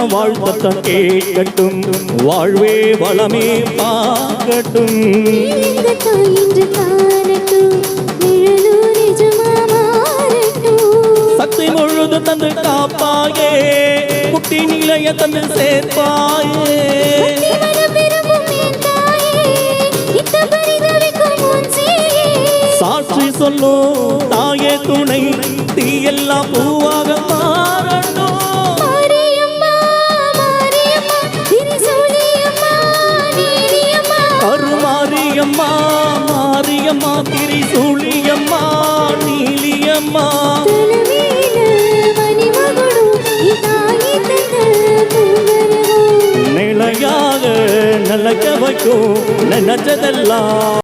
எல்லாம் வாழ்த்தத்தான் கேட்கட்டும், வாழ்வே வளமே பார்க்கட்டும். சக்தி முழுது தந்து காப்பாயே, குட்டி நிலைய தந்து சேர்ப்பாயே. சாட்சி சொல்லும் தாயே துணை, தீயெல்லாம் பூவாக மாறணும். கருமாரியம்மா, மாரியம்மா, திரிசூலியம்மா, நீலியம்மா. நிலையாக நிலைக்க வைக்கும் நினைச்சதெல்லாம்